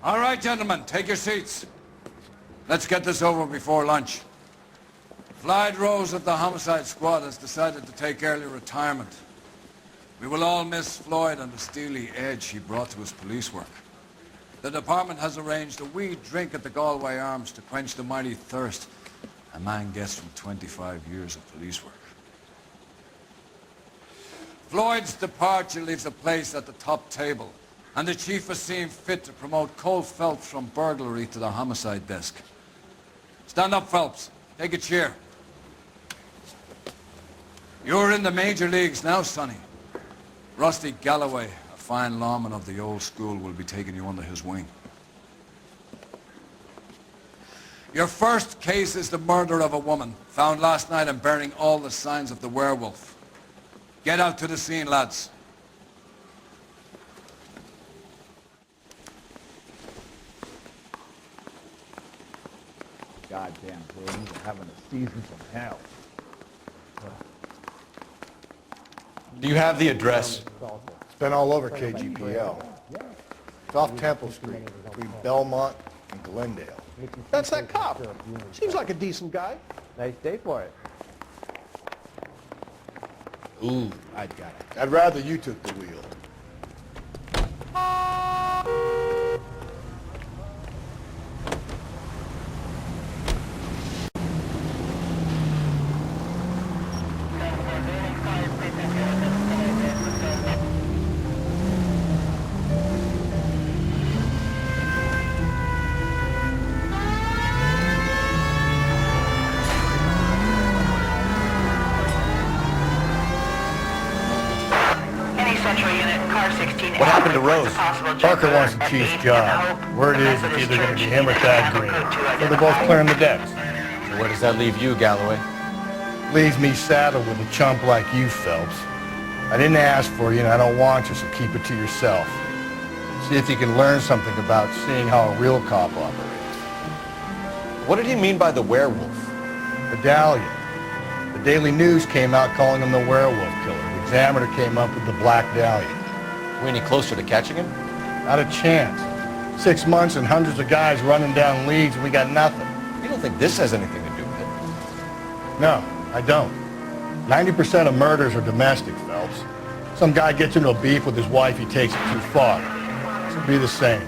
All right, gentlemen, take your seats. Let's get this over before lunch. Floyd Rose of the homicide squad has decided to take early retirement. We will all miss Floyd and the steely edge he brought to his police work. The department has arranged a wee drink at the Galway Arms to quench the mighty thirst a man gets from 25 years of police work. Floyd's departure leaves a place at the top table, and the chief has seen fit to promote Cold Phelps from burglary to the homicide desk. Stand up, Phelps. Take a chair. You're in the major leagues now, Sonny. Rusty Galloway, a fine lawman of the old school, will be taking you under his wing. Your first case is the murder of a woman, found last night and bearing all the signs of the werewolf. Get out to the scene, lads. Goddamn Bruins are having a season from hell. Do you have the address? It's been all over KGPL. It's off Temple Street, between Belmont and Glendale. That's that cop. Seems like a decent guy. Nice day for it. Ooh, I'd got it. I'd rather you took the wheel. What happened to Rose? Parker wants the chief's job. Word is it's either going to be him or Thad Green. So they're both clearing the decks. So where does that leave you, Galloway? Leaves me saddled with a chump like you, Phelps. I didn't ask for you and I don't want you, so keep it to yourself. See if you can learn something about seeing how a real cop operates. What did he mean by the werewolf? Medallion. The Daily News came out calling him the werewolf killer. The Examiner came up with the Black Dahlia. We any closer to catching him? Not a chance. 6 months and hundreds of guys running down leads and we got nothing. You don't think this has anything to do with it? No, I don't. 90% of murders are domestic, Phelps. Some guy gets into a beef with his wife, he takes it too far. This would be the same.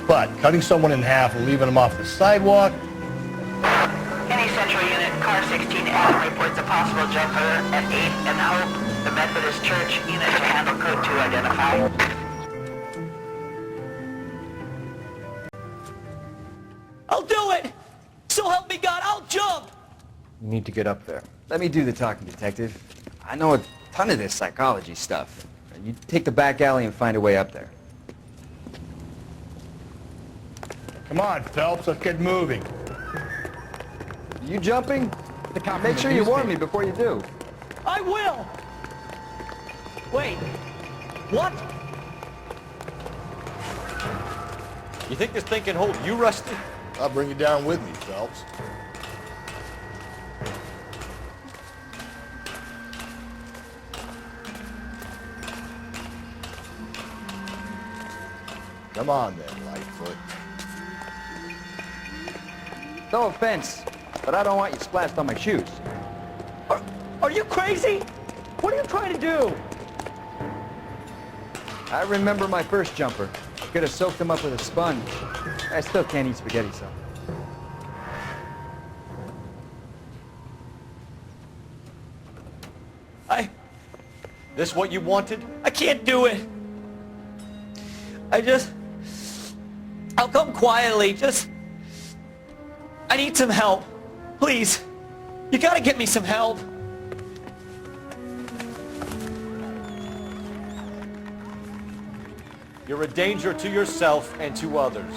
But cutting someone in half and leaving them off the sidewalk? Any Central Unit, car 16 Adam reports a possible jumper at 8th and Hope. The Methodist Church unit to handle code 2 identified. I'll do it! So help me God, I'll jump! You need to get up there. Let me do the talking, Detective. I know a ton of this psychology stuff. You take the back alley and find a way up there. Come on, Phelps, let's get moving. You jumping? Make sure you warn me before you do. I will! Wait, what? You think this thing can hold you, Rusty? I'll bring you down with me, Phelps. Come on then, Lightfoot. No offense, but I don't want you splashed on my shoes. Are you crazy? What are you trying to do? I remember my first jumper. Could have soaked him up with a sponge. I still can't eat spaghetti sauce. This what you wanted? I can't do it. I'll come quietly, I need some help. Please. You gotta get me some help. You're a danger to yourself and to others.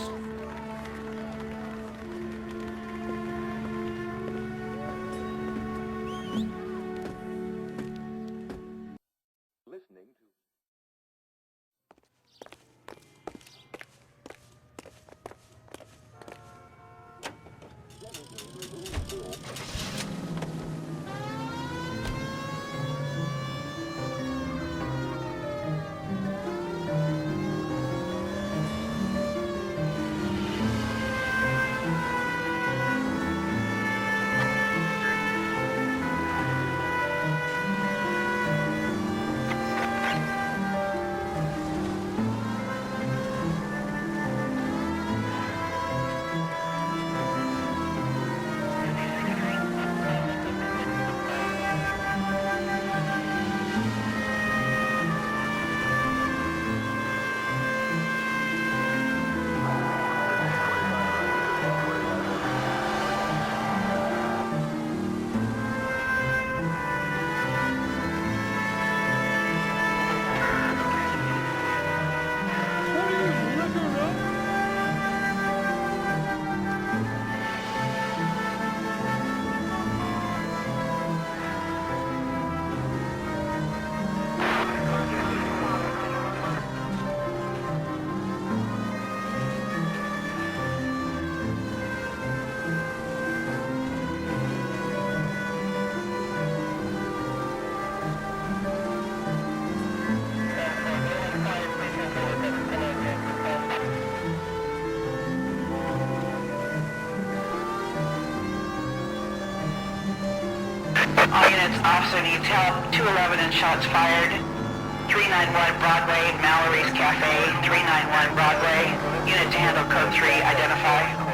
All units, officer needs help. 211 and shots fired. 391 Broadway, Mallory's Cafe. 391 Broadway. Unit to handle code 3, identify.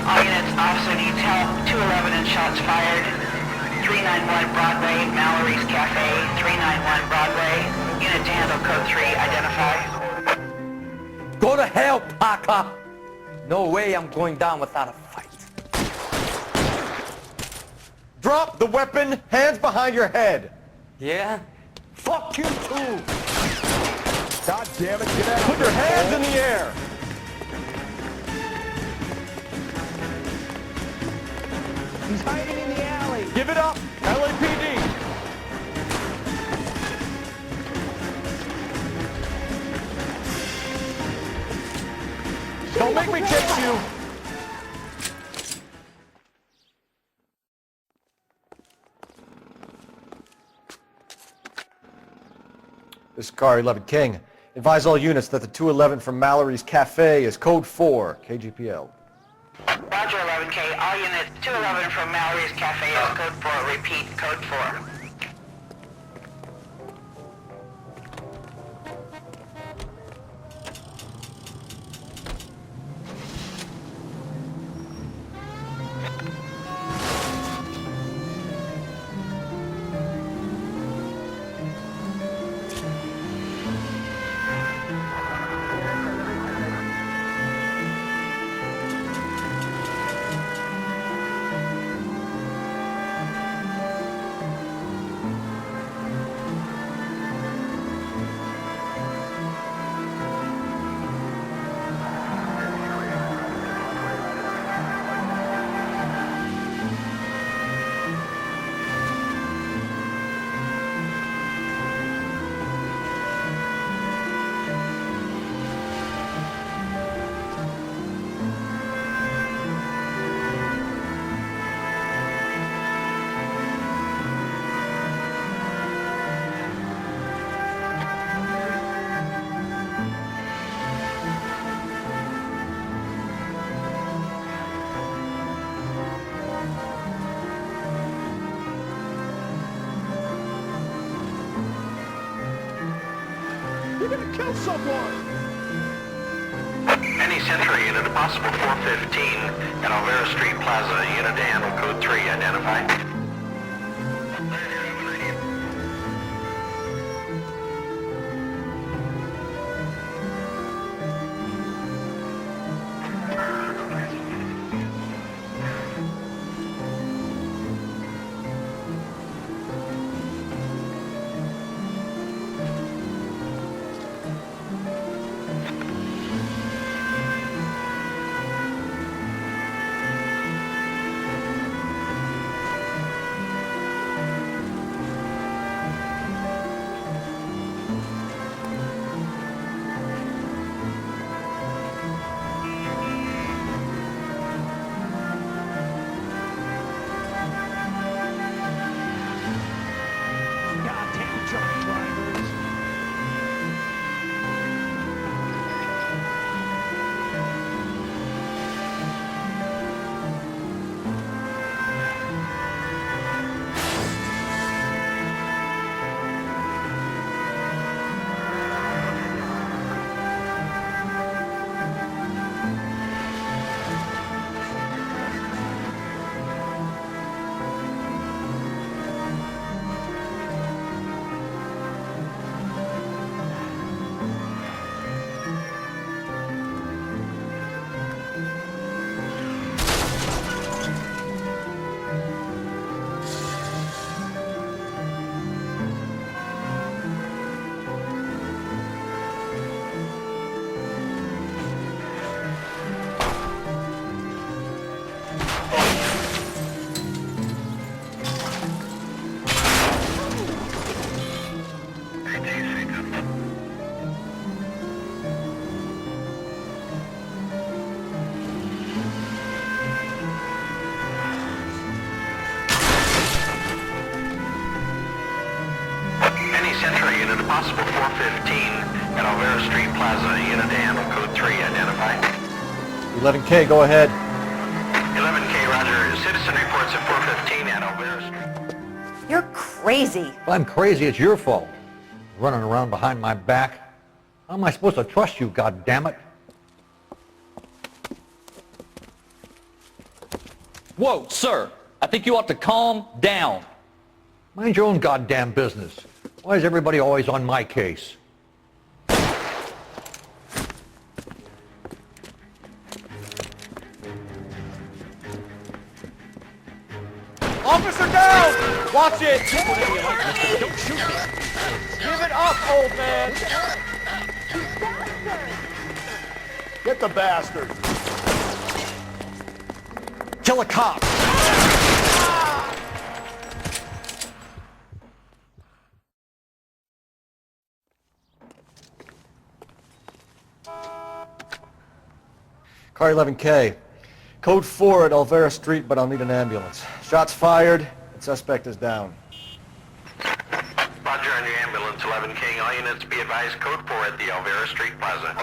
All units, officer needs help. 211 and shots fired. 391 Broadway, Mallory's Cafe. 391 Broadway. Unit to handle code 3, identify. Go to hell, Parker! No way I'm going down without a fight. Drop the weapon, hands behind your head. Yeah? Fuck you too! God damn it, get out. Put your hands in the air. He's hiding in the alley. Give it up, LAPD. Don't make me chase you. This is Car 11 King. Advise all units that the 211 from Mallory's Cafe is code 4, KGPL. Roger 11K. All units, 211 from Mallory's Cafe is code 4. Repeat, code 4. You're gonna kill someone! Any Century unit, a possible 415 at Alvera Street Plaza, unit to handle code 3, identify. 415 at Alvera Street Plaza, unit to handle code 3, identify. 11K, go ahead. 11K, roger. Citizen reports at 415 at Alvera Street. You're crazy. If I'm crazy, it's your fault. Running around behind my back. How am I supposed to trust you, goddammit? Whoa, sir. I think you ought to calm down. Mind your own goddamn business. Why is everybody always on my case? Officer down! Watch it! Don't shoot me. Give it up, old man! Get the bastard. Kill a cop! Car 11K. Code 4 at Alvera Street, but I'll need an ambulance. Shots fired, and suspect is down. Roger on your ambulance, 11K. All units be advised, code 4 at the Alvera Street Plaza.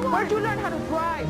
Where'd you learn how to drive?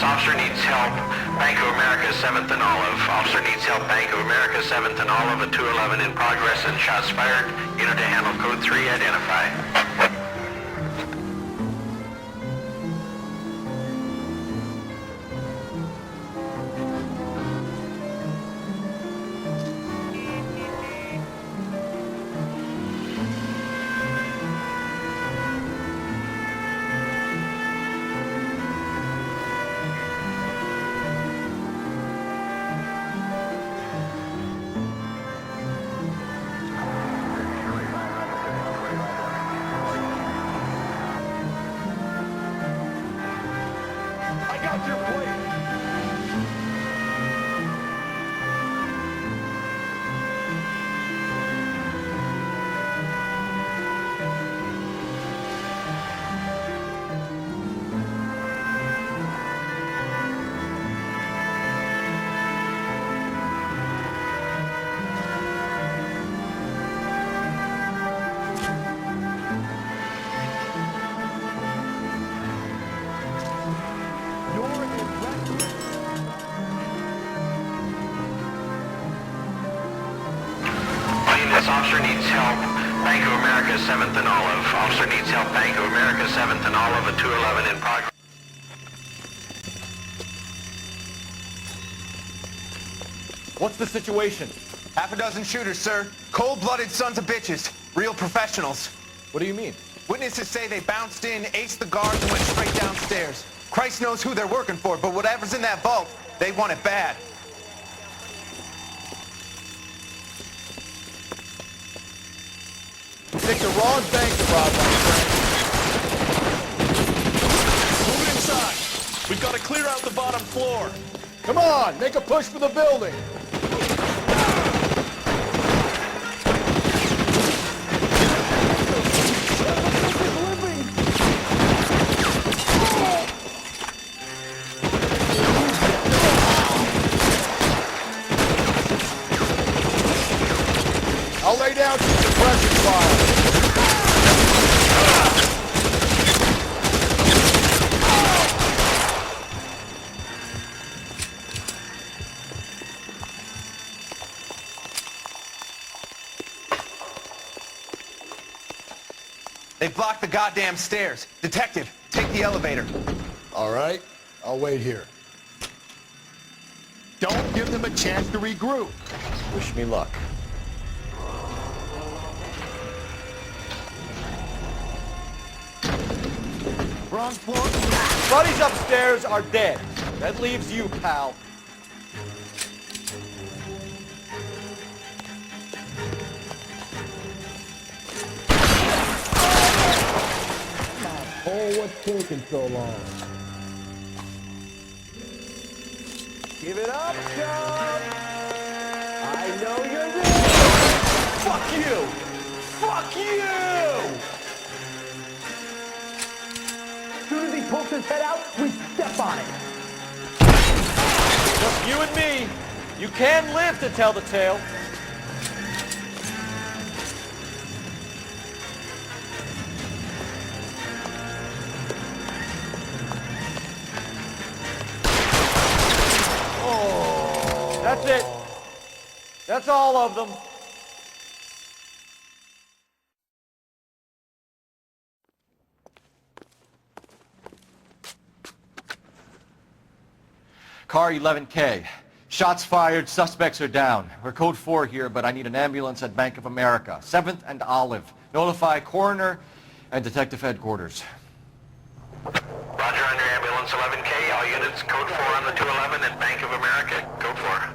Officer needs help. Bank of America, 7th and Olive. Officer needs help. Bank of America, 7th and Olive, at 211 in progress and shots fired. Unit to handle code 3, identify. Officer needs help. Bank of America, 7th and Olive. Officer needs help. Bank of America, 7th and Olive, at 211 in progress. What's the situation? Half a dozen shooters, sir. Cold-blooded sons of bitches. Real professionals. What do you mean? Witnesses say they bounced in, aced the guards, and went straight downstairs. Christ knows who they're working for, but whatever's in that vault, they want it bad. Pick the wrong bank to rob, my friend. Move inside. We've got to clear out the bottom floor. Come on, make a push for the building. I'll lay down some suppression fire. They blocked the goddamn stairs. Detective, take the elevator. All right, I'll wait here. Don't give them a chance to regroup. Wish me luck. Wrong floor. Buddies upstairs are dead. That leaves you, pal. Oh, what's taking so long? Give it up, John. I know you're ready. Fuck you! Fuck you! As soon as he pokes his head out, we step on it. Just you and me. You can live to tell the tale. That's it. That's all of them. Car 11K. Shots fired, suspects are down. We're code 4 here, but I need an ambulance at Bank of America. 7th and Olive. Notify coroner and detective headquarters. Roger on your ambulance 11K. All units code 4 on the 211 at Bank of America. Code 4.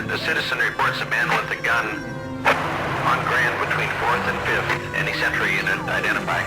A citizen reports a man with a gun on Grand between 4th and 5th. Any Central unit identify.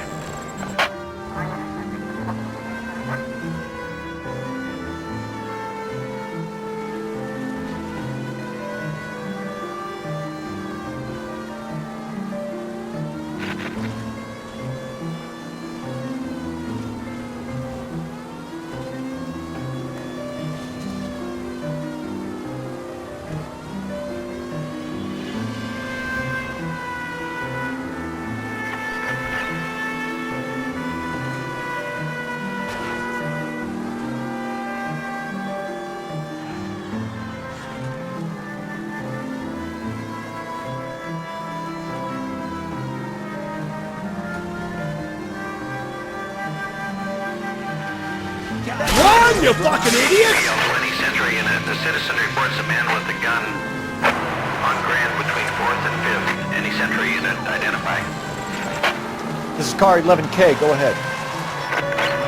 Run, you fucking idiot! Any Central unit, the citizen reports a man with a gun on Grand between 4th and 5th. Any Central unit identify. This is car 11K. Go ahead.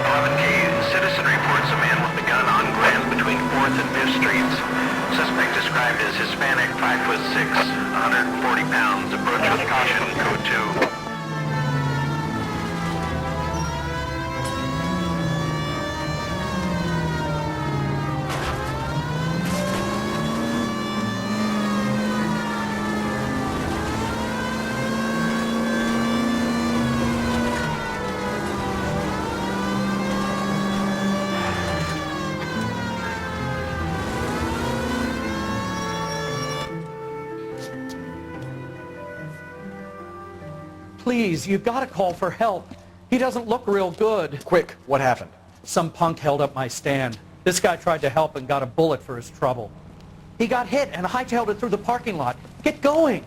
11K, citizen reports a man with a gun on Grand between 4th and 5th Streets. Suspect described as Hispanic, 5'6", 140 pounds. Approach with caution, code 2. Please, you gotta call for help. He doesn't look real good. Quick, what happened? Some punk held up my stand. This guy tried to help and got a bullet for his trouble. He got hit and hightailed it through the parking lot. Get going!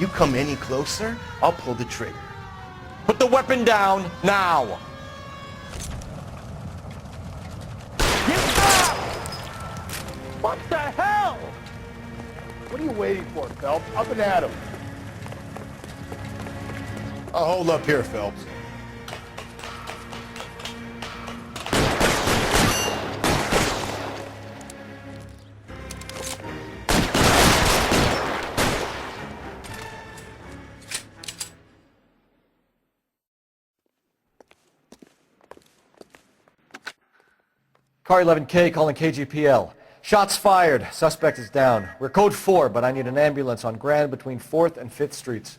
You come any closer, I'll pull the trigger. Put the weapon down, now! Get back! What the hell? What are you waiting for, Phelps? Up and at him. I'll hold up here, Phelps. Car 11K calling KGPL. Shots fired. Suspect is down. We're code 4, but I need an ambulance on Grand between 4th and 5th Streets.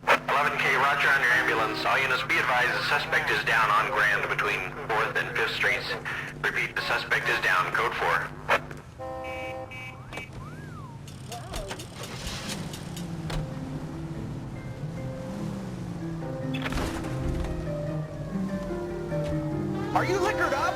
11K, roger on your ambulance. All units be advised the suspect is down on Grand between 4th and 5th Streets. Repeat, the suspect is down, code 4. Are you liquored up?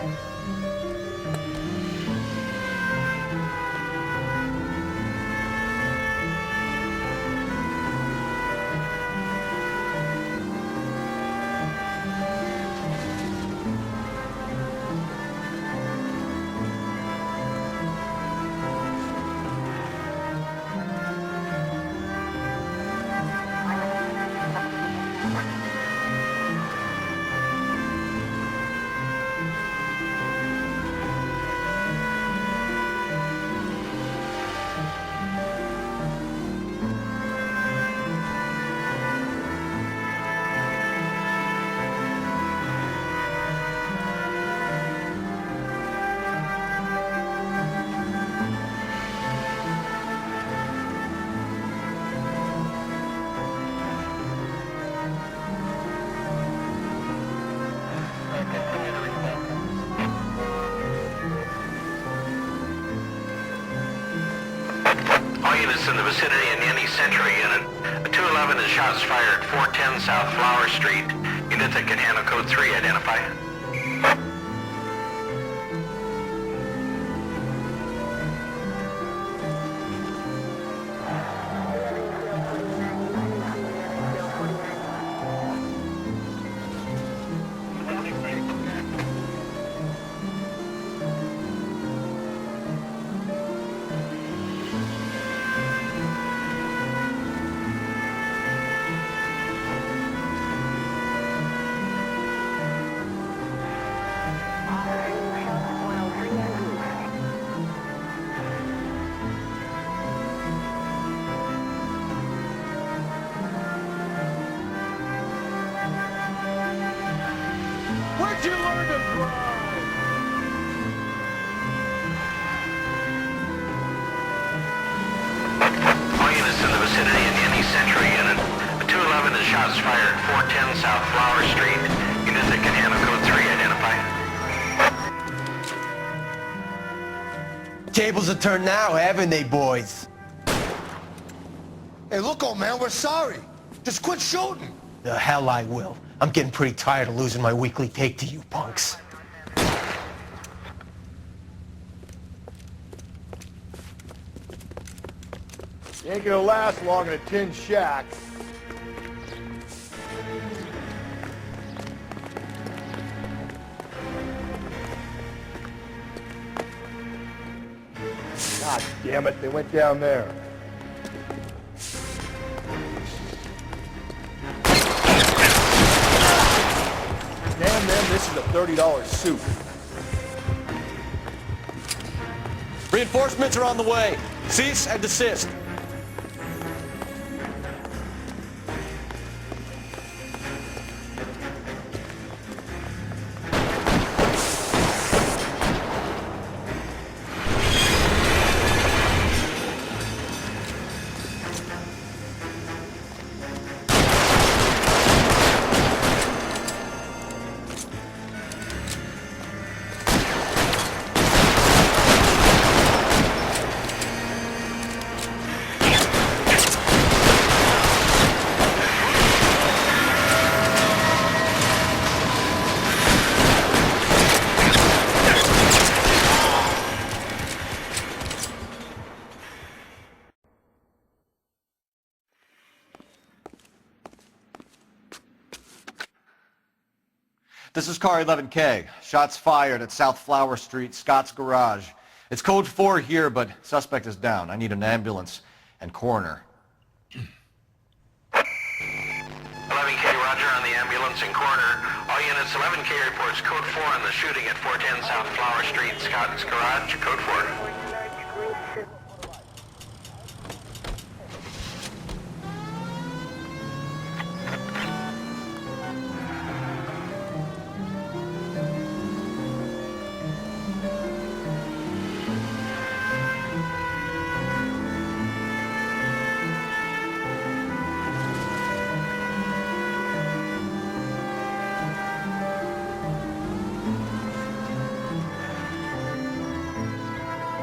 In the vicinity in any Century unit. A 211 is shots fired, 410 South Flower Street. Unit that can handle code 3, identify. Where'd you learn to drive? All units in the vicinity in any Century unit. A 211 is shots fired, 410 South Flower Street. Unit that can handle code 3, identify. Tables have turned now, haven't they, boys? Hey, look, old man, we're sorry. Just quit shooting. The hell I will. I'm getting pretty tired of losing my weekly take to you punks. You ain't gonna last long in a tin shack. God damn it, they went down there. This is a $30 suit. Reinforcements are on the way. Cease and desist. This is car 11K. Shots fired at South Flower Street, Scott's Garage. It's code 4 here, but suspect is down. I need an ambulance and coroner. 11K, roger on the ambulance and coroner. All units, 11K reports code 4 on the shooting at 410 South Flower Street, Scott's Garage, code 4.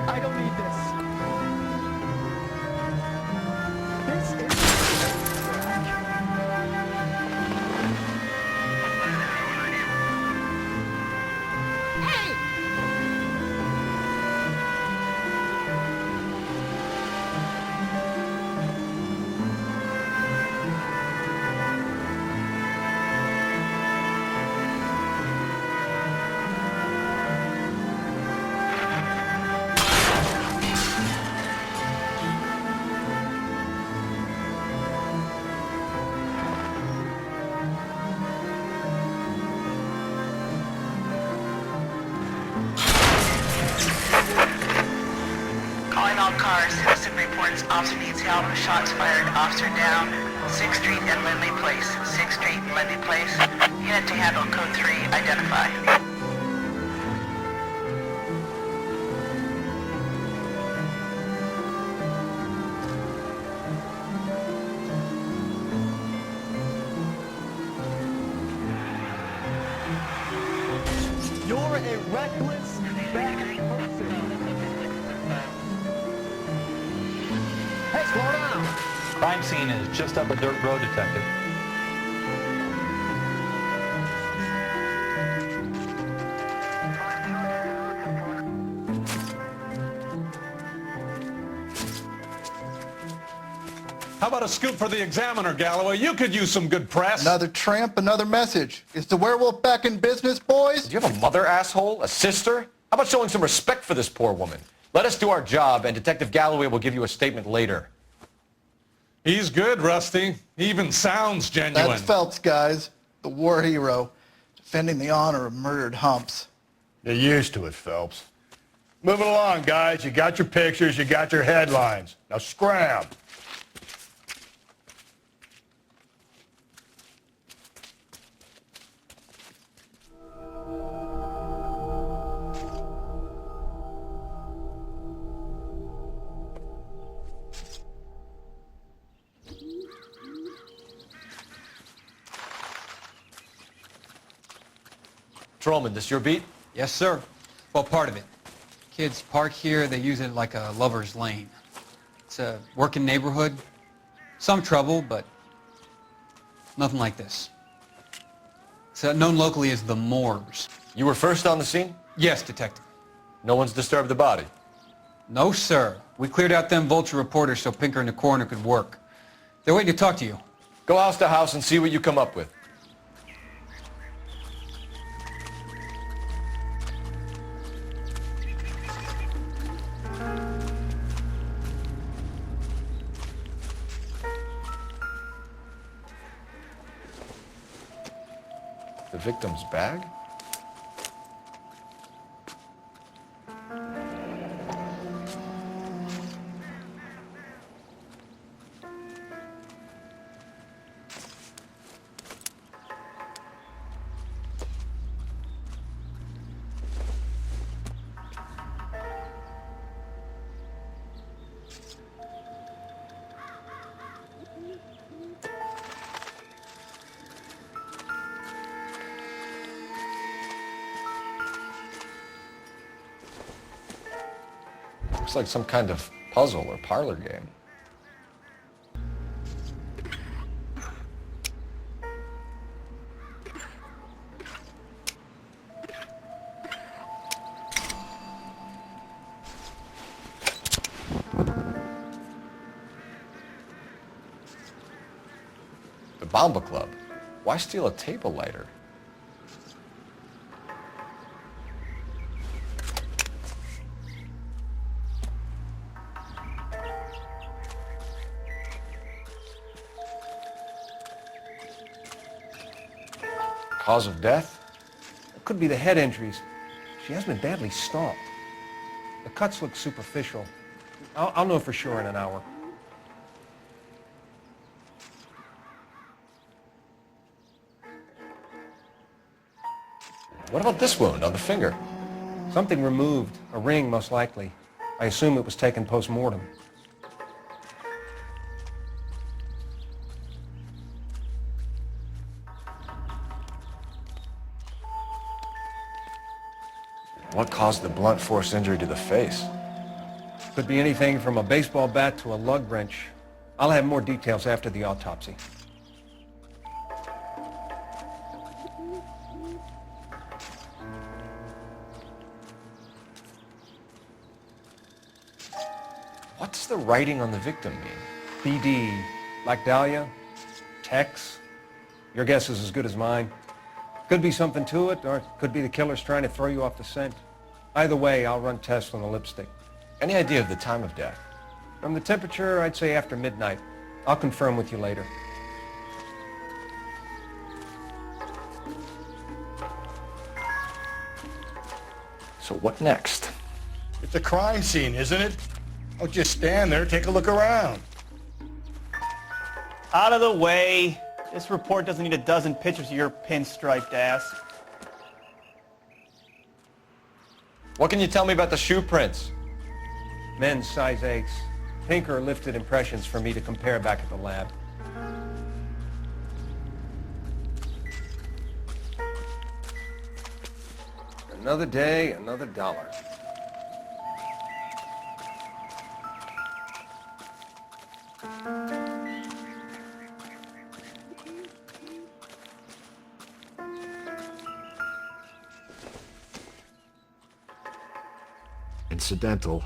I don't need this. This is... Calling all cars, citizen reports officer needs help, shots fired, officer down, 6th Street and Lindley Place. 6th Street and Lindley Place. Unit to handle code 3, identify. You're a reckless bad person. Hey, slow down. Crime scene is just up a dirt road, detective. How about a scoop for the Examiner, Galloway? You could use some good press. Another tramp, another message. Is the werewolf back in business, boys? Do you have a mother, asshole? A sister? How about showing some respect for this poor woman? Let us do our job, and Detective Galloway will give you a statement later. He's good, Rusty. He even sounds genuine. That's Phelps, guys. The war hero. Defending the honor of murdered humps. You're used to it, Phelps. Moving along, guys. You got your pictures, you got your headlines. Now scram. Trollman, this your beat? Yes, sir. Well, part of it. Kids park here, they use it like a lover's lane. It's a working neighborhood. Some trouble, but nothing like this. It's known locally as the Moors. You were first on the scene? Yes, detective. No one's disturbed the body? No, sir. We cleared out them vulture reporters so Pinker and the coroner could work. They're waiting to talk to you. Go house to house and see what you come up with. The victim's bag? Looks like some kind of puzzle or parlor game. The Bomba Club. Why steal a table lighter? Cause of death? It could be the head injuries. She has been badly stomped. The cuts look superficial. I'll know for sure in an hour. What about this wound on the finger? Something removed. A ring, most likely. I assume it was taken post-mortem. What caused the blunt force injury to the face? Could be anything from a baseball bat to a lug wrench. I'll have more details after the autopsy. What does the writing on the victim mean? BD, like Dahlia, Tex. Your guess is as good as mine. Could be something to it, or it could be the killer's trying to throw you off the scent. Either way, I'll run tests on the lipstick. Any idea of the time of death? From the temperature, I'd say after midnight. I'll confirm with you later. So what next? It's a crime scene, isn't it? Don't just stand there, take a look around. Out of the way. This report doesn't need a dozen pictures of your pinstriped ass. What can you tell me about the shoe prints? Men's size 8s. Tinker lifted impressions for me to compare back at the lab. Another day, another dollar. Incidental.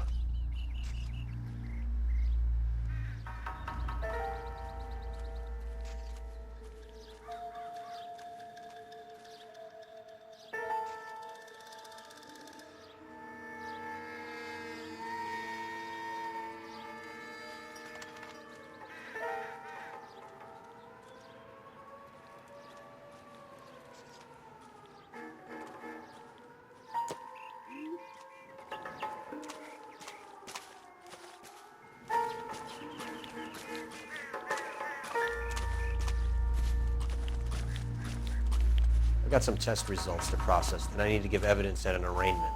I've got some test results to process, and I need to give evidence at an arraignment.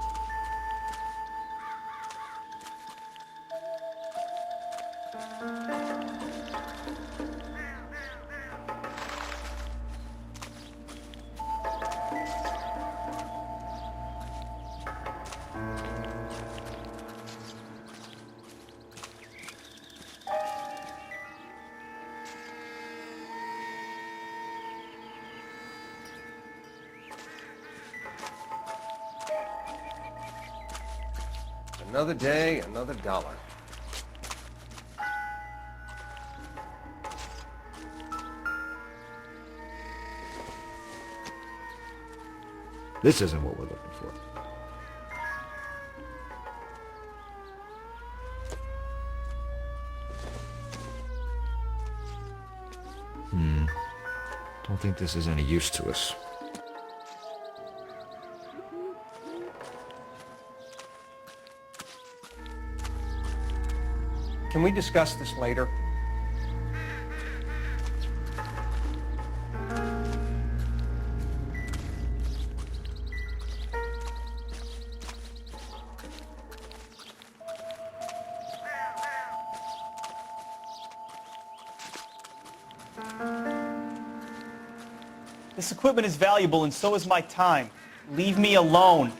Another day, another dollar. This isn't what we're looking for. Don't think this is any use to us. Can we discuss this later? This equipment is valuable, and so is my time. Leave me alone.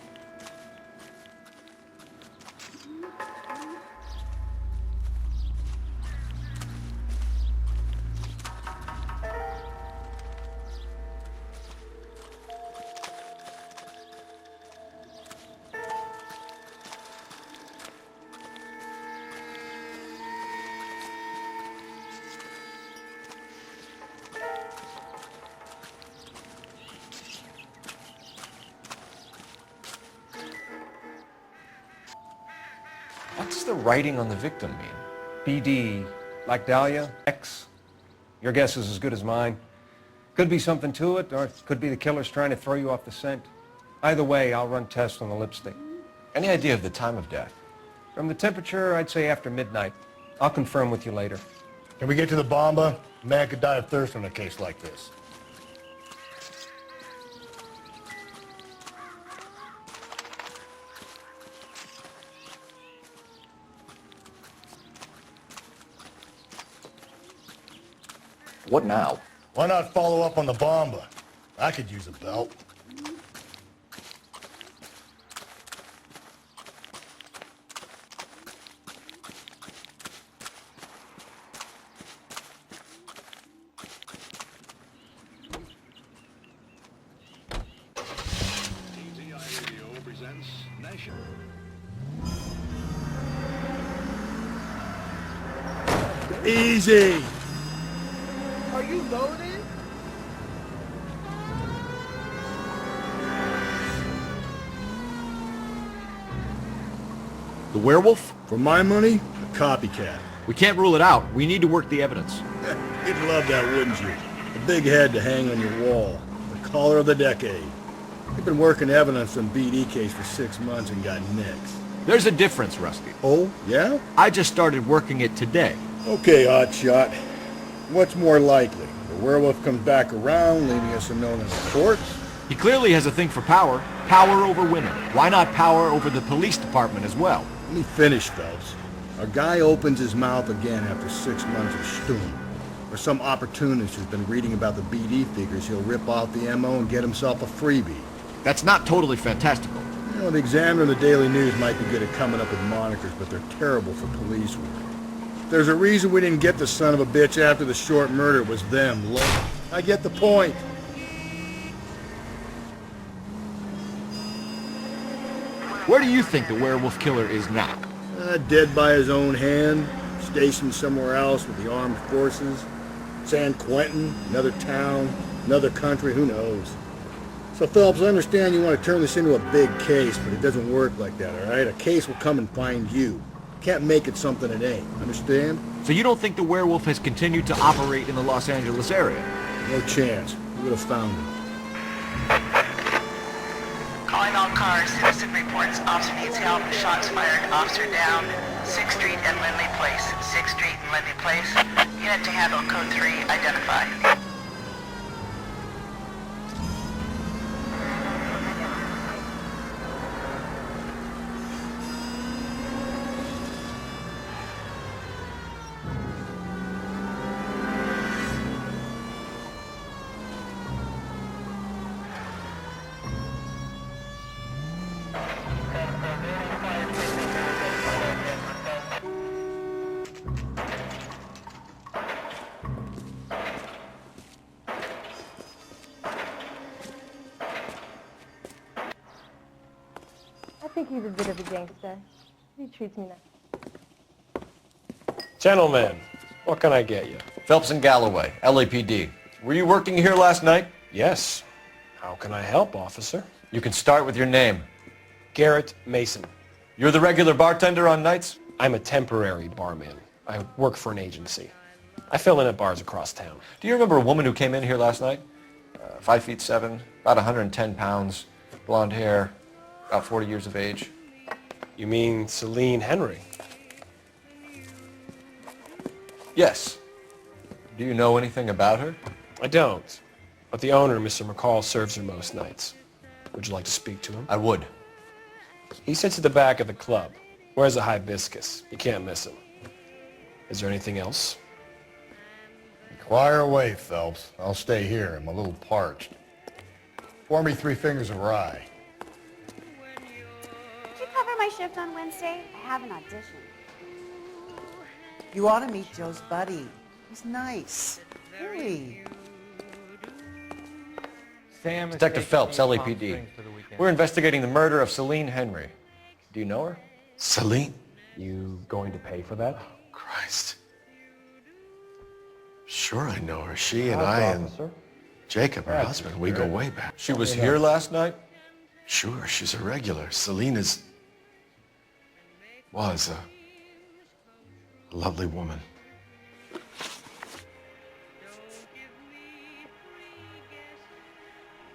What does the writing on the victim mean? BD, like Dahlia, X. Your guess is as good as mine. Could be something to it, or it could be the killer's trying to throw you off the scent. Either way, I'll run tests on the lipstick. Any idea of the time of death? From the temperature, I'd say after midnight. I'll confirm with you later. Can we get to the bomba? A man could die of thirst in a case like this. What now? Why not follow up on the bomba? I could use a belt. Easy! Are you loaded? The werewolf? For my money, a copycat. We can't rule it out. We need to work the evidence. You'd love that, wouldn't you? A big head to hang on your wall. The caller of the decade. You've been working evidence on BD case for 6 months and got nicks. There's a difference, Rusty. Oh, yeah? I just started working it today. Okay, hotshot. What's more likely? The werewolf comes back around, leaving us a note in the courts? He clearly has a thing for power. Power over women. Why not power over the police department as well? Let me finish, Phelps. A guy opens his mouth again after 6 months of stewing. Or some opportunist who's been reading about the BD figures, he'll rip off the MO and get himself a freebie. That's not totally fantastical. You know, the Examiner and the Daily News might be good at coming up with monikers, but they're terrible for police work. There's a reason we didn't get the son of a bitch after the short murder. It was them. Look, I get the point. Where do you think the werewolf killer is now? Dead by his own hand, stationed somewhere else with the armed forces. San Quentin, another town, another country, who knows? So, Phelps, I understand you want to turn this into a big case, but it doesn't work like that, all right? A case will come and find you. Can't make it something it ain't, understand? So you don't think the werewolf has continued to operate in the Los Angeles area? No chance. We would have found him. Calling all cars, citizen reports, officer needs help, shots fired, officer down, 6th Street and Lindley Place, 6th Street and Lindley Place, unit to handle code 3, identify. I think he's a bit of a gangster. He treats me nice. Gentlemen, what can I get you? Phelps and Galloway, LAPD. Were you working here last night? Yes. How can I help, officer? You can start with your name. Garrett Mason. You're the regular bartender on nights? I'm a temporary barman. I work for an agency. I fill in at bars across town. Do you remember a woman who came in here last night? 5'7", about 110 pounds, blonde hair, about 40 years of age. You mean Celine Henry? Yes. Do you know anything about her? I don't. But the owner, Mr. McCall, serves her most nights. Would you like to speak to him? I would. He sits at the back of the club. Wears a hibiscus. You can't miss him. Is there anything else? Fire away, Phelps. I'll stay here. I'm a little parched. Pour me 3 fingers of rye. Did you cover my shift on Wednesday? I have an audition. You ought to meet Joe's buddy. He's nice. Really. Sam is Detective taking Phelps, me to Palm LAPD. Springs for the weekend. We're investigating the murder of Celine Henry. Do you know her? Celine? You going to pay for that? Christ. Sure I know her. She and How's I the and officer? Jacob, her husband, we go way back. She was here last night? Sure, she's a regular. Celine is... Was a lovely woman.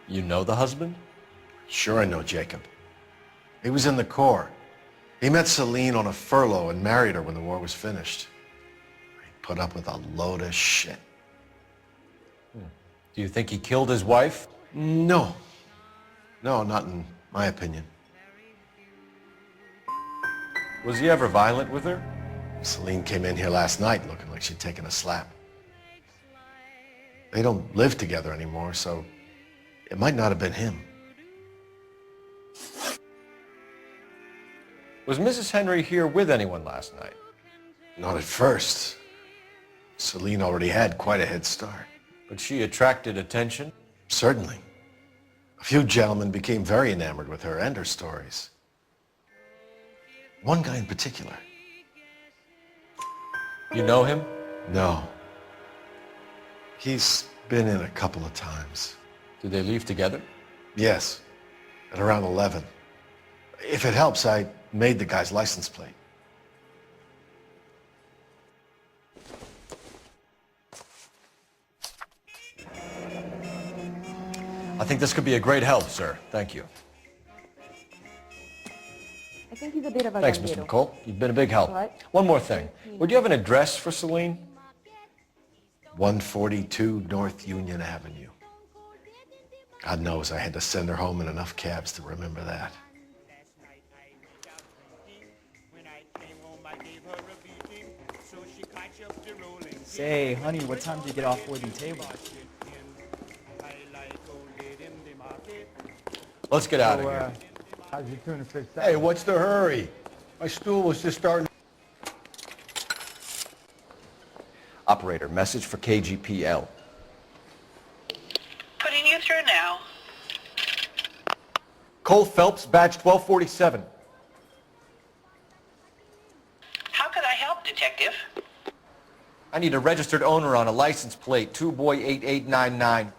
You know the husband? Sure I know Jacob. He was in the Corps. He met Celine on a furlough and married her when the war was finished. He put up with a load of shit. Do you think he killed his wife? No. No, not in my opinion. Was he ever violent with her? Celine came in here last night looking like she'd taken a slap. They don't live together anymore, so it might not have been him. Was Mrs. Henry here with anyone last night? Not at first. Celine already had quite a head start. But she attracted attention? Certainly. A few gentlemen became very enamored with her and her stories. One guy in particular. You know him? No. He's been in a couple of times. Did they leave together? Yes, at around 11. If it helps, I made the guy's license plate. I think this could be a great help, sir. Thank you. I think he's a bit of a Thanks, gandero. Mr. McCall. You've been a big help. What? One more thing. Would you have an address for Celine? 142 North Union Avenue. God knows I had to send her home in enough cabs to remember that. Say, honey, what time do you get off wooden table? Let's get out of here. How's your tuna fish? Hey, what's the hurry? My stool was just starting. Operator, message for KGPL. Putting you through now. Couла Felpsa, badge 1247. How could I help, Detective? I need a registered owner on a license plate, 2boy8899.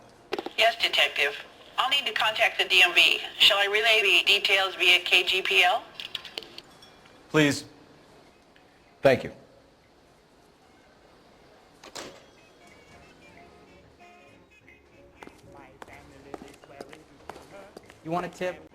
Yes, Detective. I'll need to contact the DMV. Shall I relay the details via KGPL? Please. Thank you. You want a tip?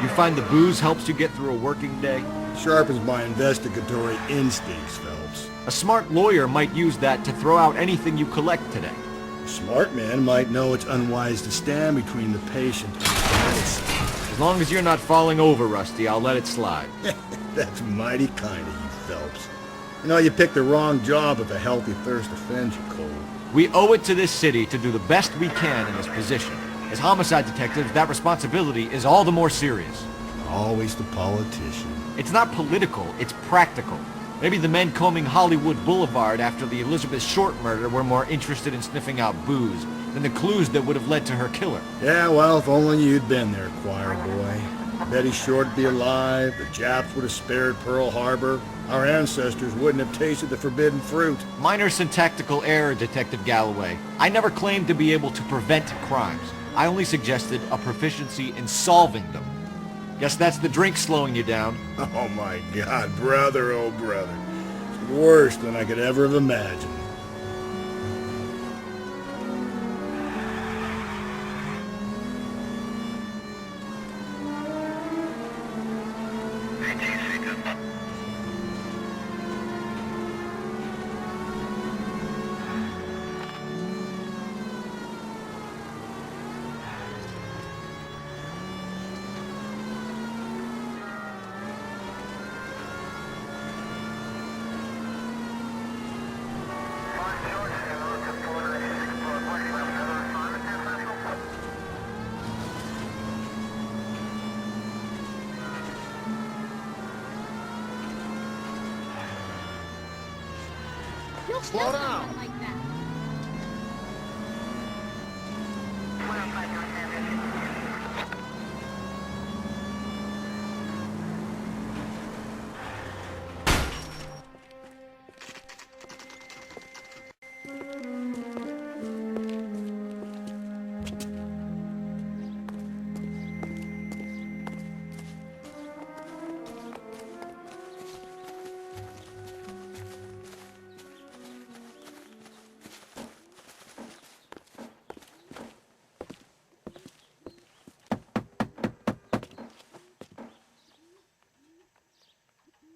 You find the booze helps you get through a working day? Sharpens my investigatory instincts, Phelps. A smart lawyer might use that to throw out anything you collect today. A smart man might know it's unwise to stand between the patient and the medicine. As long as you're not falling over, Rusty, I'll let it slide. That's mighty kind of you, Phelps. You know, you picked the wrong job if a healthy thirst offends you, Cole. We owe it to this city to do the best we can in this position. As homicide detectives, that responsibility is all the more serious. Always the politician. It's not political, it's practical. Maybe the men combing Hollywood Boulevard after the Elizabeth Short murder were more interested in sniffing out booze than the clues that would have led to her killer. Yeah, well, if only you'd been there, choir boy. Betty Short would be alive, the Japs would have spared Pearl Harbor, our ancestors wouldn't have tasted the forbidden fruit. Minor syntactical error, Detective Galloway. I never claimed to be able to prevent crimes. I only suggested a proficiency in solving them. Guess that's the drink slowing you down. Oh my God, brother, oh brother. It's worse than I could ever have imagined. don't Slow kill down. someone like that.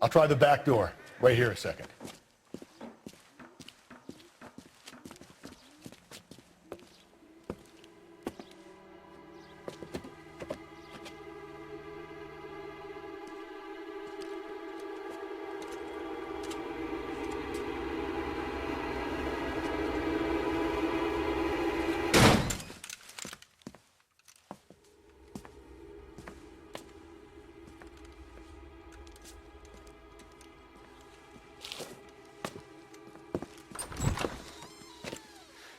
I'll try the back door. Wait here a second.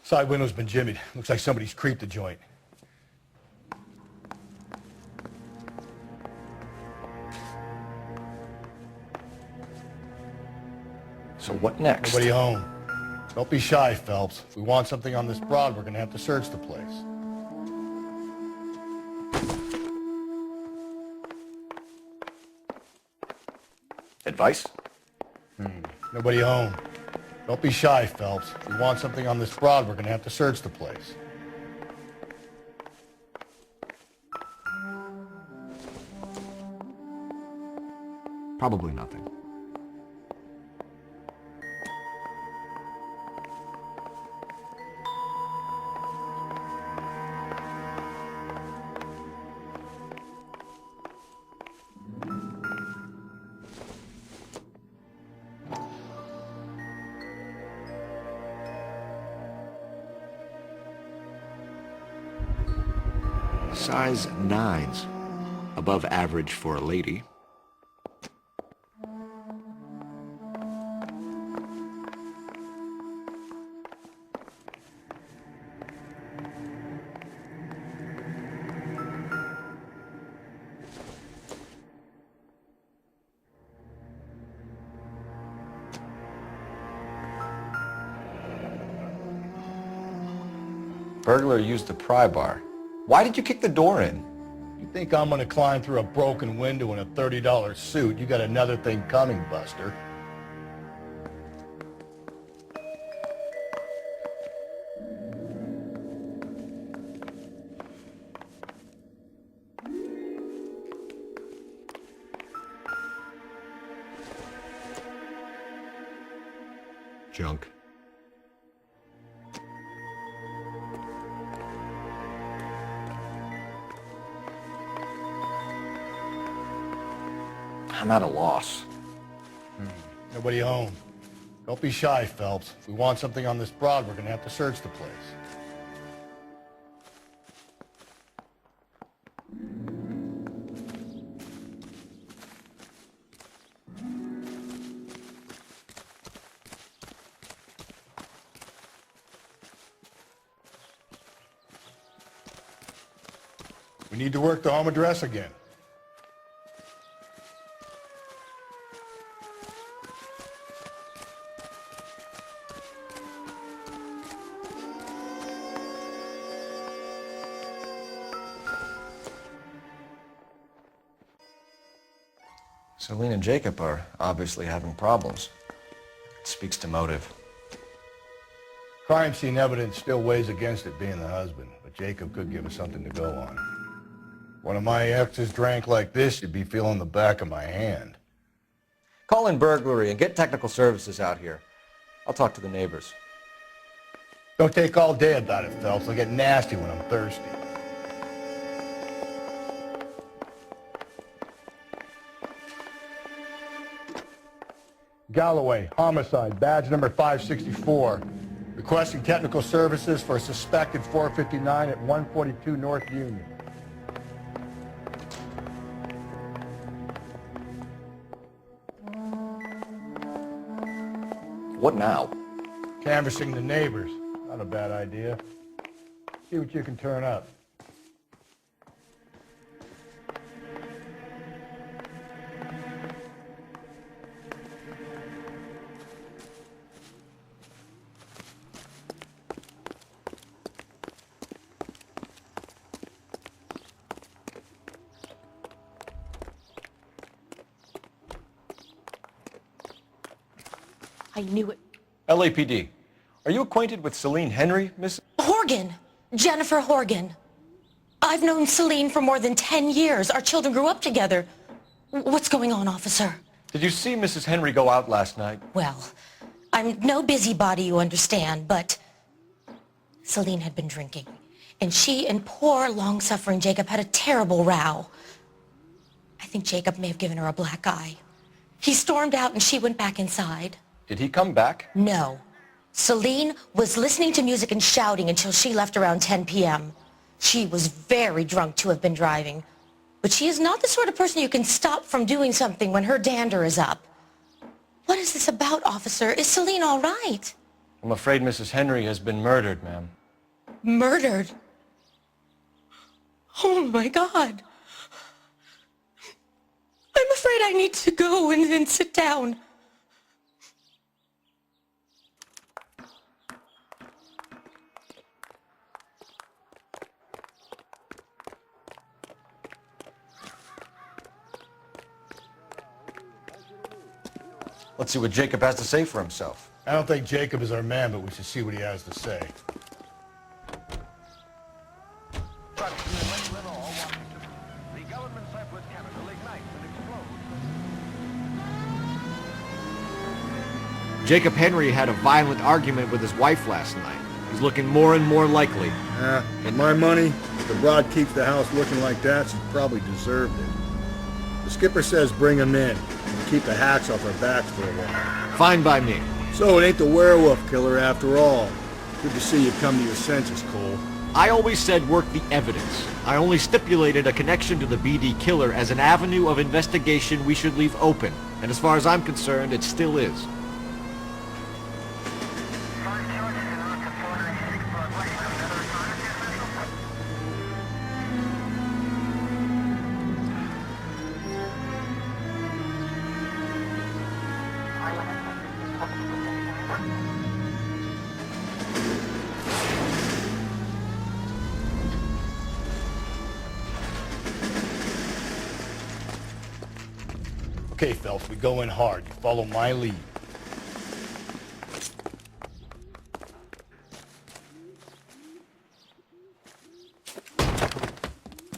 Side window's been jimmied. Looks like somebody's creeped the joint. So what next? Nobody home. Don't be shy, Phelps. If we want something on this broad, we're gonna have to search the place. Advice? Nobody home. Don't be shy, Phelps. If we want something on this broad, we're gonna have to search the place. Probably nothing. Size 9s. Above average for a lady. Burglar used the pry bar. Why did you kick the door in? You think I'm gonna climb through a broken window in a $30 suit? You got another thing coming, Buster. Junk. I'm at a loss. Nobody home. Don't be shy, Phelps. If we want something on this broad, we're gonna have to search the place. We need to work the home address again. Celine and Jacob are obviously having problems. It speaks to motive. Crime scene evidence still weighs against it being the husband, but Jacob could give us something to go on. One of my exes drank like this, you'd be feeling the back of my hand. Call in burglary and get technical services out here. I'll talk to the neighbors. Don't take all day about it, Phelps. I'll get nasty when I'm thirsty. Galloway, homicide, badge number 564. Requesting technical services for a suspected 459 at 142 North Union. What now? Canvassing the neighbors. Not a bad idea. See what you can turn up. I knew it. LAPD. Are you acquainted with Celine Henry, Miss? Horgan. Jennifer Horgan. I've known Celine for more than 10 years. Our children grew up together. What's going on, officer? Did you see Mrs. Henry go out last night? Well, I'm no busybody, you understand, but Celine had been drinking. And she and poor, long-suffering Jacob had a terrible row. I think Jacob may have given her a black eye. He stormed out and she went back inside. Did he come back? No. Celine was listening to music and shouting until she left around 10 p.m. She was very drunk to have been driving. But she is not the sort of person you can stop from doing something when her dander is up. What is this about, officer? Is Celine all right? I'm afraid Mrs. Henry has been murdered, ma'am. Murdered? Oh, my God. I'm afraid I need to go and sit down. Let's see what Jacob has to say for himself. I don't think Jacob is our man, but we should see what he has to say. Jacob Henry had a violent argument with his wife last night. He's looking more and more likely. For my money, if the broad keeps the house looking like that, she probably deserved it. The skipper says bring him in and keep the hacks off our backs for a while. Fine by me. So it ain't the werewolf killer after all. Good to see you come to your senses, Cole. I always said work the evidence. I only stipulated a connection to the BD killer as an avenue of investigation we should leave open. And as far as I'm concerned, it still is. Okay, Phelps, we go in hard. You follow my lead.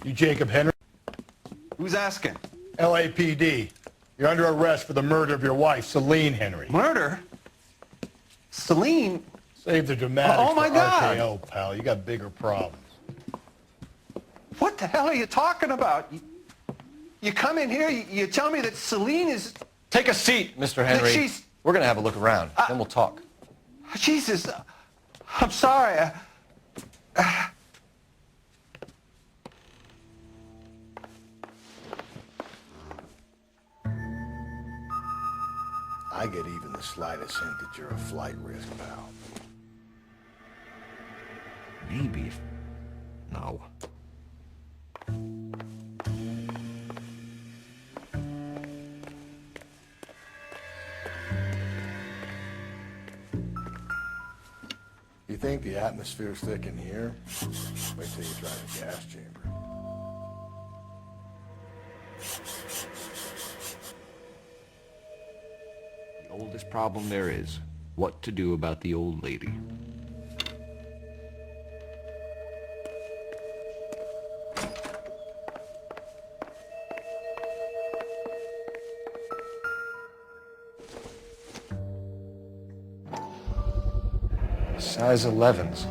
You Jacob Henry? Who's asking? LAPD. You're under arrest for the murder of your wife, Celine Henry. Murder? Celine? Save the dramatics Oh, my for God. RKO, pal. You got bigger problems. What the hell are you talking about? You come in here, you tell me that Celine is... Take a seat, Mr. Henry. She's... We're going to have a look around, then we'll talk. Jesus, I'm sorry. I get even the slightest hint that you're a flight risk, pal. Maybe. No. You think the atmosphere's thick in here? Wait till you try the gas chamber. The oldest problem there is, what to do about the old lady. Size 11s.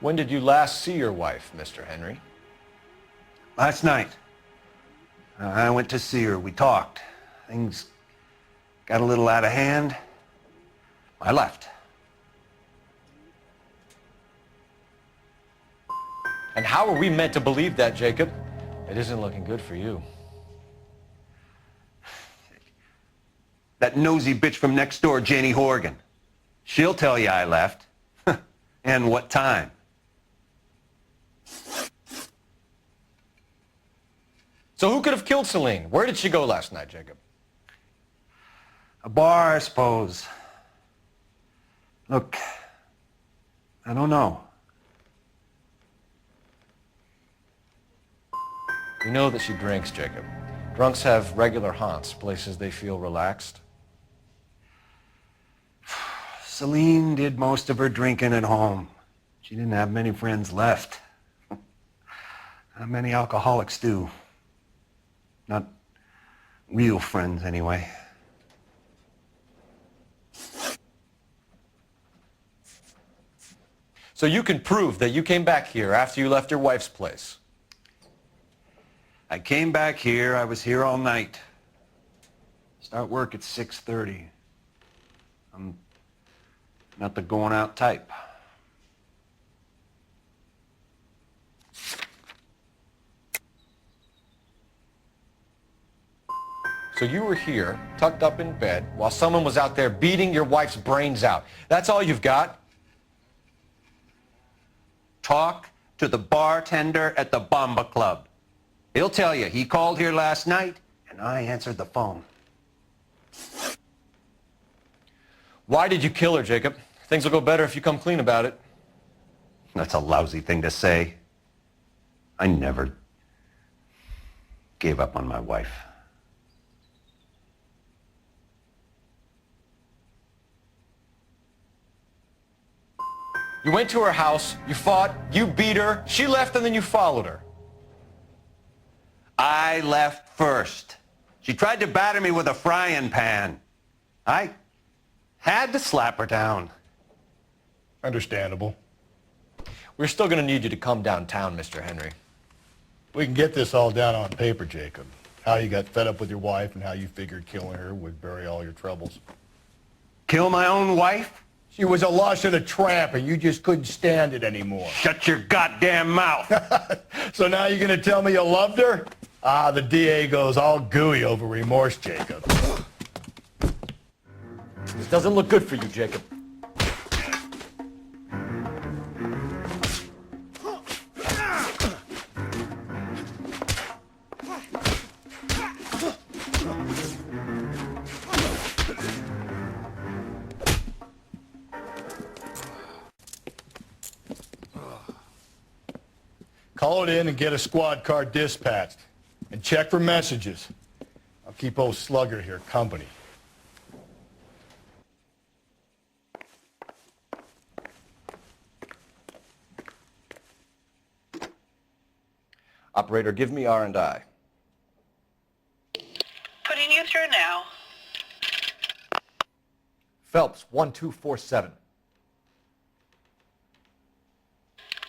When did you last see your wife, Mr. Henry? Last night. I went to see her. We talked. Things got a little out of hand. I left. And how are we meant to believe that, Jacob? It isn't looking good for you. That nosy bitch from next door, Janie Horgan. She'll tell you I left. And what time. So who could have killed Celine? Where did she go last night, Jacob? A bar, I suppose. Look, I don't know. We know that she drinks, Jacob. Drunks have regular haunts, places they feel relaxed. Celine did most of her drinking at home. She didn't have many friends left. Not many alcoholics do. Not real friends, anyway. So you can prove that you came back here after you left your wife's place? I came back here. I was here all night. Start work at 6:30. I'm not the going out type. So you were here, tucked up in bed, while someone was out there beating your wife's brains out. That's all you've got? Talk to the bartender at the Bomba Club. He'll tell you he called here last night, and I answered the phone. Why did you kill her, Jacob? Things will go better if you come clean about it. That's a lousy thing to say. I never gave up on my wife. You went to her house, you fought, you beat her, she left, and then you followed her. I left first. She tried to batter me with a frying pan. I had to slap her down. Understandable. We're still going to need you to come downtown, Mr. Henry. We can get this all down on paper, Jacob. How you got fed up with your wife and how you figured killing her would bury all your troubles. Kill my own wife? She was a lush and a tramp, and you just couldn't stand it anymore. Shut your goddamn mouth. So now you're going to tell me you loved her? Ah, the DA goes all gooey over remorse, Jacob. This doesn't look good for you, Jacob. Call it in and get a squad car dispatched. And check for messages. I'll keep old Slugger here company. Operator, give me R&I. Putting you through now. Phelps, 1247.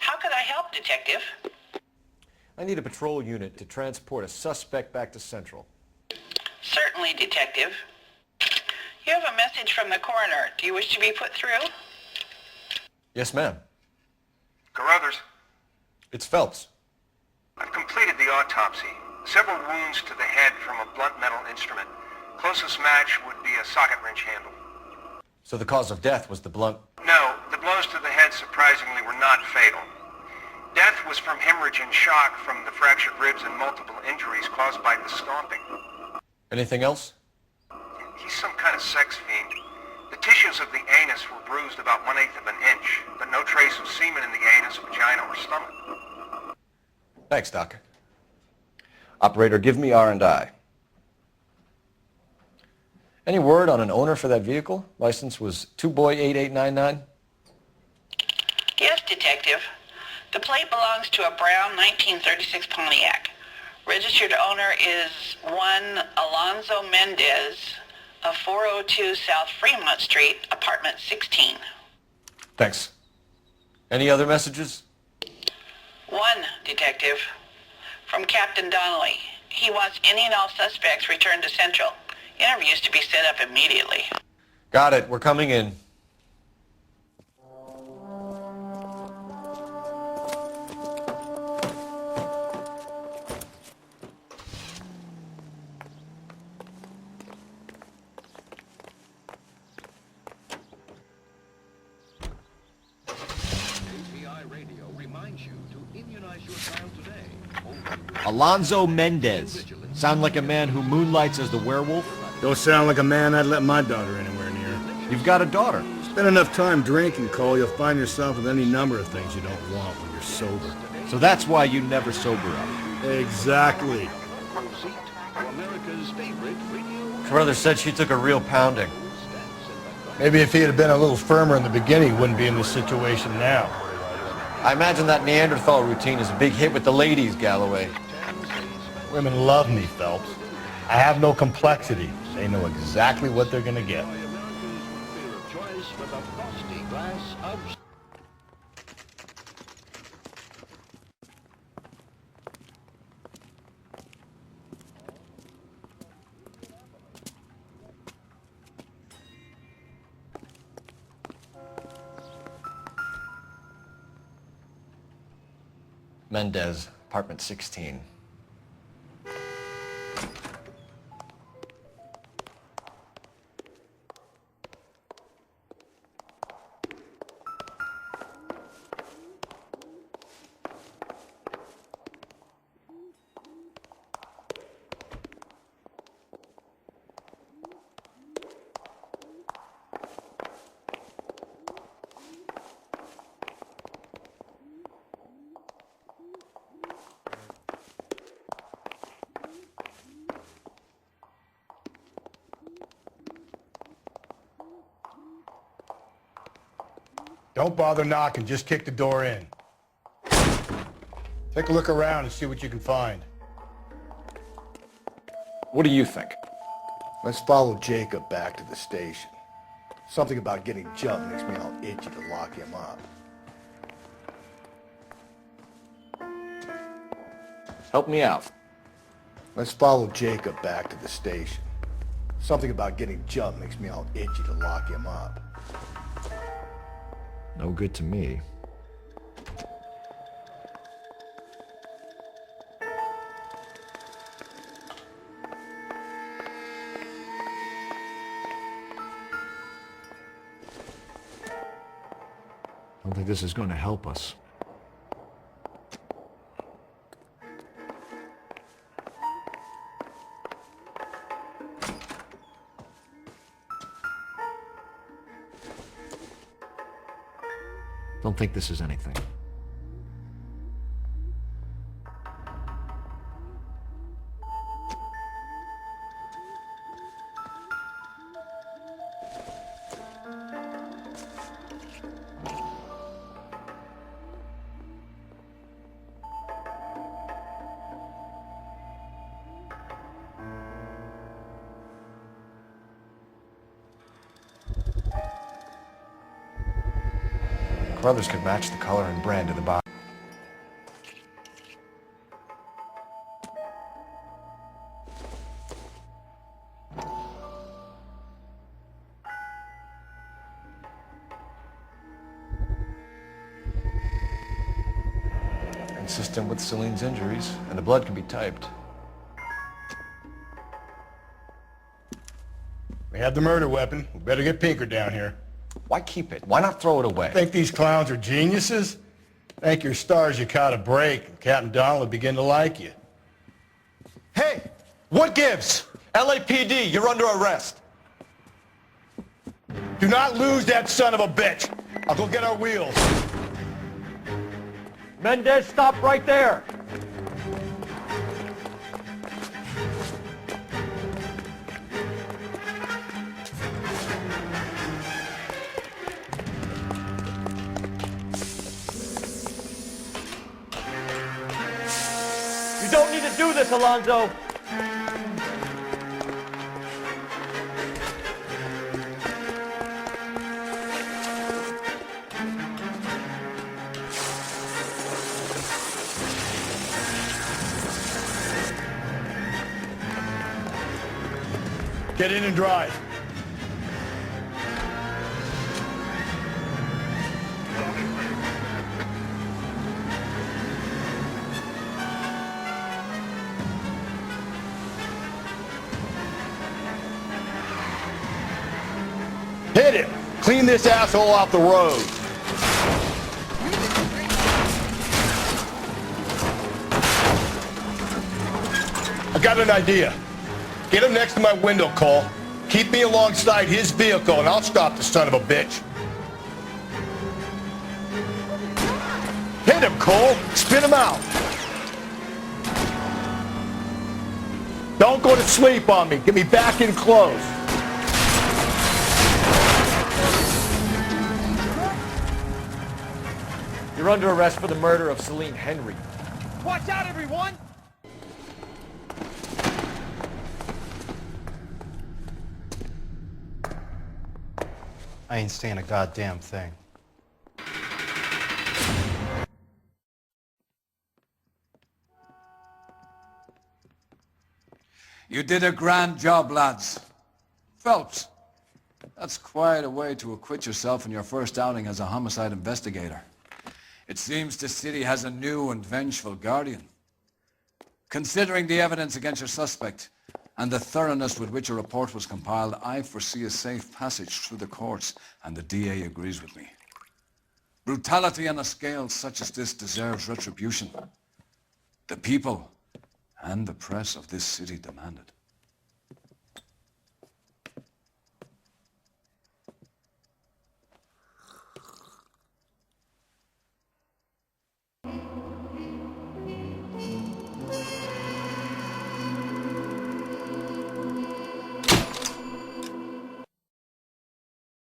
How could I help, Detective? I need a patrol unit to transport a suspect back to Central. Certainly, Detective. You have a message from the coroner. Do you wish to be put through? Yes, ma'am. Carruthers, It's Phelps. I've completed the autopsy. Several wounds to the head from a blunt metal instrument. Closest match would be a socket wrench handle. So the cause of death was the blunt... No, the blows to the head surprisingly were not fatal. Death was from hemorrhage and shock from the fractured ribs and multiple injuries caused by the stomping. Anything else? He's some kind of sex fiend. The tissues of the anus were bruised about 1/8 of an inch, but no trace of semen in the anus, vagina, or stomach. Thanks, Doc. Operator, give me R&I. Any word on an owner for that vehicle? License was 2boy8899. Yes, Detective. The plate belongs to a brown 1936 Pontiac. Registered owner is one Alonzo Mendez of 402 South Fremont Street, apartment 16. Thanks. Any other messages? One, Detective. From Captain Donnelly. He wants any and all suspects returned to Central. Interviews to be set up immediately. Got it. We're coming in. Alonzo Mendez. Sound like a man who moonlights as the werewolf? Don't sound like a man I'd let my daughter anywhere near. You've got a daughter. Spend enough time drinking, Cole, you'll find yourself with any number of things you don't want when you're sober. So that's why you never sober up. Exactly. His brother said she took a real pounding. Maybe if he had been a little firmer in the beginning, he wouldn't be in this situation now. I imagine that Neanderthal routine is a big hit with the ladies, Galloway. Women love me, Phelps. I have no complexity. They know exactly what they're gonna get. Mendez, apartment 16. Don't bother knocking, just kick the door in. Take a look around and see what you can find. What do you think? Let's follow Jacob back to the station. Something about getting jumped makes me all itchy to lock him up. Help me out. Let's follow Jacob back to the station. Something about getting jumped makes me all itchy to lock him up. No good to me. I don't think this is going to help us. Don't think this is anything. Brothers could match the color and brand of the box. Consistent with Celine's injuries, and the blood can be typed. We have the murder weapon. We better get Pinker down here. Why keep it? Why not throw it away? Think these clowns are geniuses? Thank your stars you caught a break, and Captain Donald will begin to like you. Hey! What gives? LAPD, you're under arrest. Do not lose that son of a bitch. I'll go get our wheels. Mendez, stop right there. You don't need to do this, Alonzo. Get in and drive. Hit him! Clean this asshole off the road. I got an idea. Get him next to my window, Cole. Keep me alongside his vehicle and I'll stop the son of a bitch. Hit him, Cole. Spin him out. Don't go to sleep on me. Get me back in close. You're under arrest for the murder of Celine Henry. Watch out, everyone! I ain't saying a goddamn thing. You did a grand job, lads. Phelps, that's quite a way to acquit yourself in your first outing as a homicide investigator. It seems the city has a new and vengeful guardian. Considering the evidence against your suspect and the thoroughness with which a report was compiled, I foresee a safe passage through the courts, and the DA agrees with me. Brutality on a scale such as this deserves retribution. The people and the press of this city demand it.